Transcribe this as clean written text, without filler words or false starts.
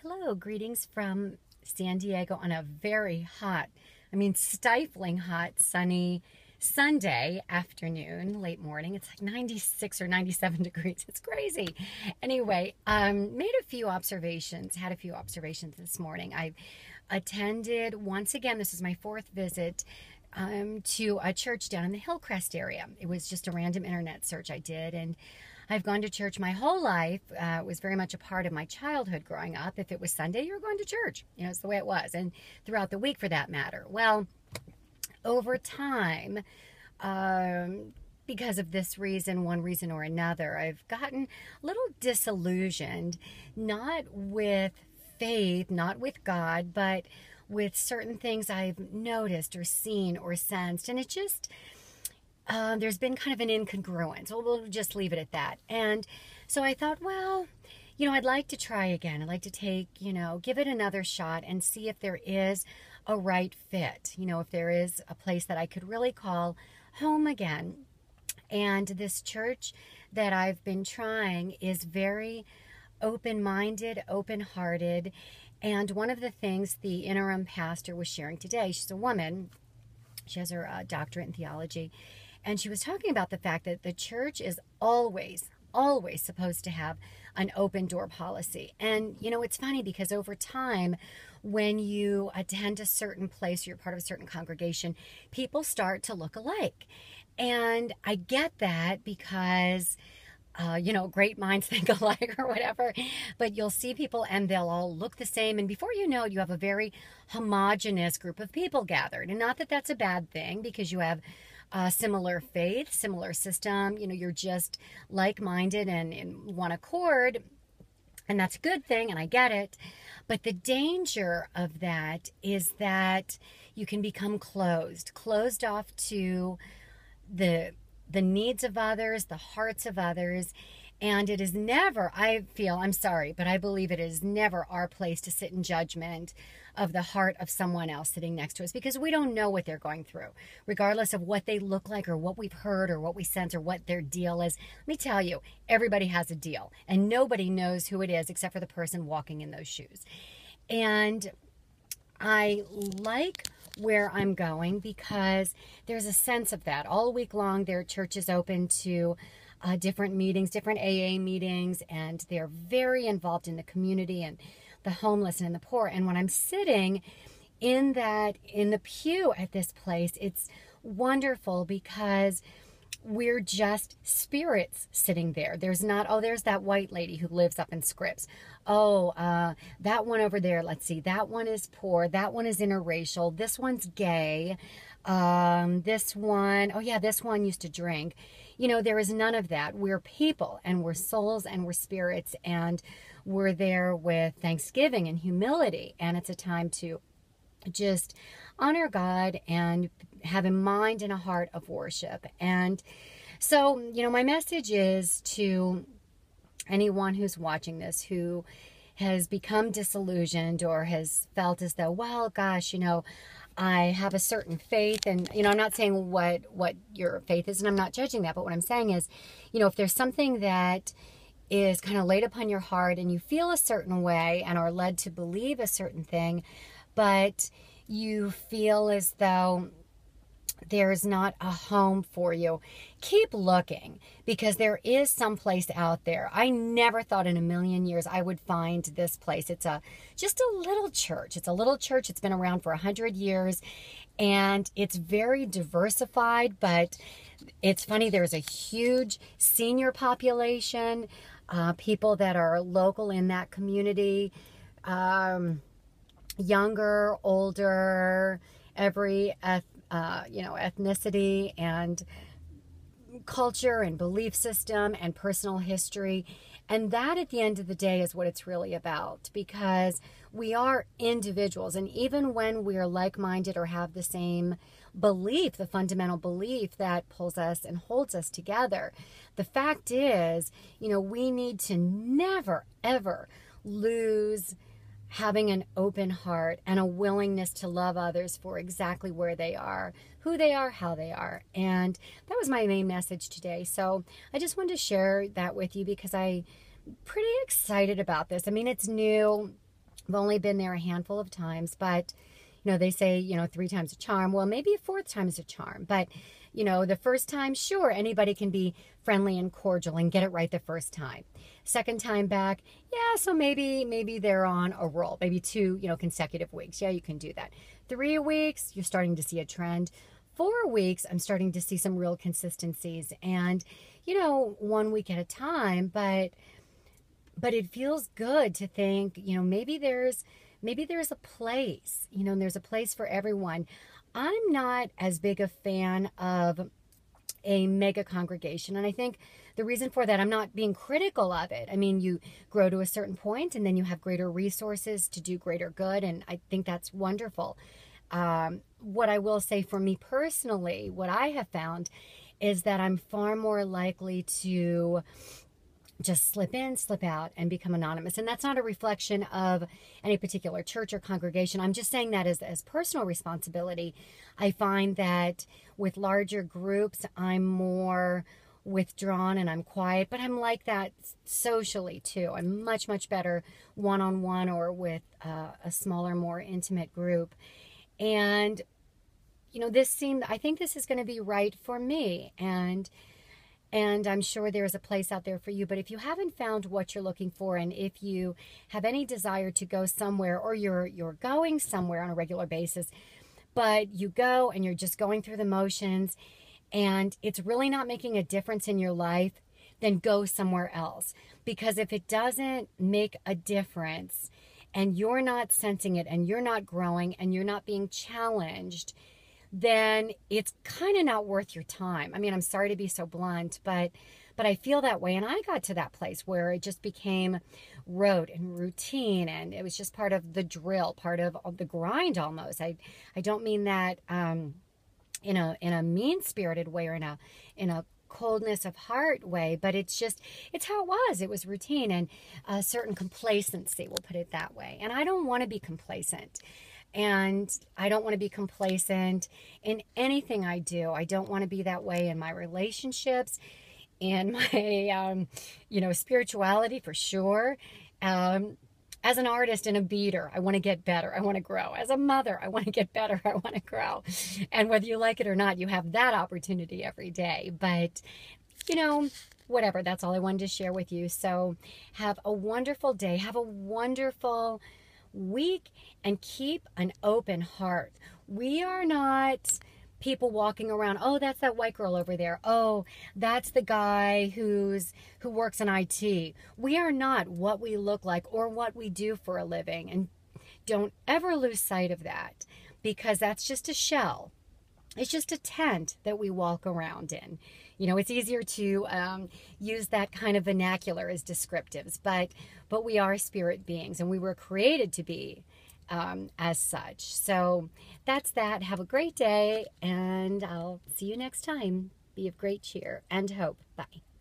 Hello, greetings from San Diego on a very hot, stifling hot, sunny Sunday afternoon, late morning. It's like 96 or 97 degrees. It's crazy. Anyway, made a few observations, had a few observations this morning. I attended, once again, this is my fourth visit to a church down in the Hillcrest area. It was just a random internet search I did, and I've gone to church my whole life. It was very much a part of my childhood growing up. If it was Sunday, you were going to church. You know, it's the way it was. And throughout the week, for that matter. Well, over time, because of this reason, one reason or another, I've gotten a little disillusioned, not with faith, not with God, but with certain things I've noticed or seen or sensed. And it just... there's been kind of an incongruence. Well, we'll just leave it at that. And so I thought, well, I'd like to try again. I'd like to give it another shot and see if there is a right fit. If there is a place that I could really call home again. And this church that I've been trying is very open-minded, open-hearted. And one of the things the interim pastor was sharing today, she's a woman, she has her doctorate in theology, and she was talking about the fact that the church is always supposed to have an open door policy. And, it's funny because over time, when you attend a certain place, you're part of a certain congregation, people start to look alike. And I get that because, great minds think alike or whatever, but you'll see people and they'll all look the same. And before you know it, you have a very homogenous group of people gathered. And not that that's a bad thing, because you have similar faith, similar system, you're just like-minded and in one accord, and that's a good thing, and I get it. But the danger of that is that you can become closed off to the needs of others, the hearts of others. And it is never, I feel, I'm sorry, but I believe it is never our place to sit in judgment of the heart of someone else sitting next to us, because we don't know what they're going through, regardless of what they look like or what we've heard or what we sense or what their deal is. Let me tell you, everybody has a deal, and nobody knows who it is except for the person walking in those shoes. And I like where I'm going because there's a sense of that. All week long, their church is open to different meetings, different AA meetings, and they're very involved in the community and the homeless and the poor. And when I'm sitting in the pew at this place, it's wonderful because we're just spirits sitting there. There's not, oh, there's that white lady who lives up in Scripps. Oh, that one over there, let's see, that one is poor, that one is interracial, this one's gay, this one, oh yeah, this one used to drink. There is none of that. We're people, and we're souls, and we're spirits, and we're there with thanksgiving and humility. And it's a time to just honor God and have a mind and a heart of worship. And so, my message is to anyone who's watching this who has become disillusioned or has felt as though, well, gosh, I have a certain faith, and, I'm not saying what your faith is, and I'm not judging that, but what I'm saying is, if there's something that is kind of laid upon your heart and you feel a certain way and are led to believe a certain thing, but you feel as though there's not a home for you, keep looking, because there is some place out there. I never thought in a million years I would find this place. It's just a little church. It's a little church. It's been around for 100 years, and it's very diversified, but it's funny. There's a huge senior population, people that are local in that community, younger, older, every ethnicity and culture and belief system and personal history. And that, at the end of the day, is what it's really about, because we are individuals. And even when we're like-minded or have the same belief, the fundamental belief that pulls us and holds us together, the fact is, we need to never, ever lose having an open heart and a willingness to love others for exactly where they are, who they are, how they are. And that was my main message today. So I just wanted to share that with you because I'm pretty excited about this. I mean, it's new. I've only been there a handful of times, but they say, 3 times a charm. Well, maybe a fourth time is a charm. But, the first time, sure, anybody can be friendly and cordial and get it right the first time. Second time back, yeah, so maybe they're on a roll. Maybe 2, consecutive weeks. Yeah, you can do that. 3 weeks, you're starting to see a trend. 4 weeks, I'm starting to see some real consistencies. And, 1 week at a time, but it feels good to think, maybe there's a place, and there's a place for everyone. I'm not as big a fan of a mega congregation, and I think the reason for that, I'm not being critical of it. I mean, you grow to a certain point and then you have greater resources to do greater good, and I think that's wonderful. What I will say for me personally, what I have found is that I'm far more likely to just slip in, slip out, and become anonymous. And that's not a reflection of any particular church or congregation. I'm just saying that as personal responsibility. I find that with larger groups, I'm more withdrawn and I'm quiet, but I'm like that socially too. I'm much, much better one-on-one or with a smaller, more intimate group. And, I think this is going to be right for me. And I'm sure there's a place out there for you. But if you haven't found what you're looking for, and if you have any desire to go somewhere, or you're going somewhere on a regular basis, but you go and you're just going through the motions and it's really not making a difference in your life, then go somewhere else. Because if it doesn't make a difference and you're not sensing it and you're not growing and you're not being challenged, then it's kind of not worth your time. I mean, I'm sorry to be so blunt, but I feel that way. And I got to that place where it just became rote and routine, and it was just part of the drill, part of the grind almost. I don't mean that in a mean-spirited way or in a coldness of heart way, but it's how it was. It was routine and a certain complacency, we'll put it that way. And I don't want to be complacent. And I don't want to be complacent in anything I do. I don't want to be that way in my relationships, in my, spirituality for sure. As an artist and a beater, I want to get better. I want to grow. As a mother, I want to get better. I want to grow. And whether you like it or not, you have that opportunity every day. But, whatever. That's all I wanted to share with you. So have a wonderful day. Have a wonderful week, and keep an open heart. We are not people walking around, oh, that's that white girl over there. Oh, that's the guy who works in IT. We are not what we look like or what we do for a living. And don't ever lose sight of that, because that's just a shell. It's just a tent that we walk around in. It's easier to use that kind of vernacular as descriptives, but we are spirit beings, and we were created to be as such. So that's that. Have a great day, and I'll see you next time. Be of great cheer and hope. Bye.